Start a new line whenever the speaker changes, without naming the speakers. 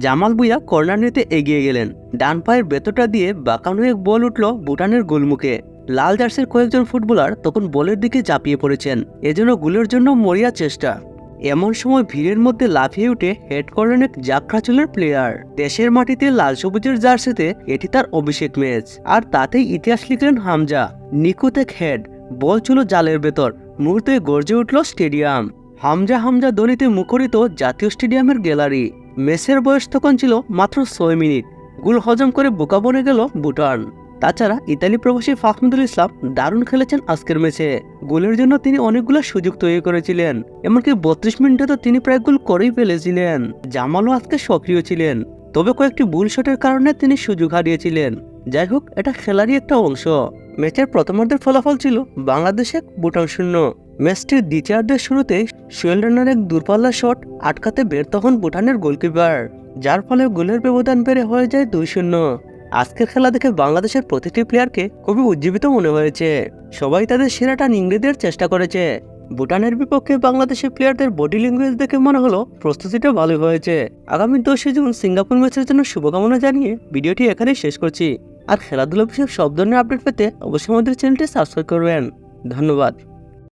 Jamal Bhuiyan corner নিতে এগিয়ে গেলেন। ডান পায়ের ভেতরটা দিয়ে বাঁকানো এক বল উঠল ভুটানের গোলমুখে। লাল জার্সির কয়েকজন ফুটবলার তখন বলের দিকে ঝাঁপিয়ে পড়েছেন, এজন্য গোলের জন্য মরিয়া চেষ্টা। এমন সময় ভিড়ের মধ্যে লাফিয়ে উঠে হেড করলেন এক জাখরা প্লেয়ার। দেশের মাটিতে লাল সবুজের জার্সিতে এটি তার অভিষেক ম্যাচ, আর তাতেই ইতিহাস লিখলেন হামজা। নিখুঁত এক হেড, বল ছিল জালের ভেতর, মুহূর্তে গর্জে উঠল স্টেডিয়াম। হামজা হামজা ধ্বনিতে মুখরিত জাতীয় স্টেডিয়ামের গ্যালারি। ম্যাচের বয়স তখন ছিল মাত্র 6 মিনিট। গোল হজম করে বোকা বনে গেল ভুটান। তাছাড়া ইতালি প্রবাসী ফাহমিদুল ইসলাম দারুণ খেলেছেন আজকের ম্যাচে। গোলের জন্য তিনি অনেকগুলো সুযোগ তৈরি করেছিলেন, এমনকি 32 মিনিটে তো তিনি প্রায় গোল করেই ফেলেছিলেন। জামালও আজকে সক্রিয় ছিলেন, তবে কয়েকটি ভুল শটের কারণে তিনি সুযোগ হারিয়েছিলেন। যাই হোক, এটা খেলারই একটা অংশ। ম্যাচের প্রথমার্ধের ফলাফল ছিল বাংলাদেশ 1 ভুটান 0। ম্যাচটির দ্বিতীয়ার্ধের শুরুতে সোহেল রানার এক দূরপাল্লা শট আটকাতে ব্যর্থ হন ভুটানের গোলকিপার, যার ফলে গোলের ব্যবধান বেড়ে হয়ে যায় 2-0। আজকের খেলা দেখে বাংলাদেশের প্রতিটি প্লেয়ারকে খুবই উজ্জীবিত মনে হয়েছে। সবাই তাদের সেরাটা নিংড়ে দেওয়ার চেষ্টা করেছে। ভুটানের বিপক্ষে বাংলাদেশের প্লেয়ারদের বডি ল্যাঙ্গুয়েজ দেখে মনে হলো প্রস্তুতিটা ভালো হয়েছে। আগামী 10 জুন সিঙ্গাপুর ম্যাচের জন্য শুভকামনা জানিয়ে ভিডিওটি এখানেই শেষ করছি। আর খেলাধুলা বিষয়ক সব ধরনের আপডেট পেতে অবশ্যই আমাদের চ্যানেলটি সাবস্ক্রাইব করবেন। ধন্যবাদ।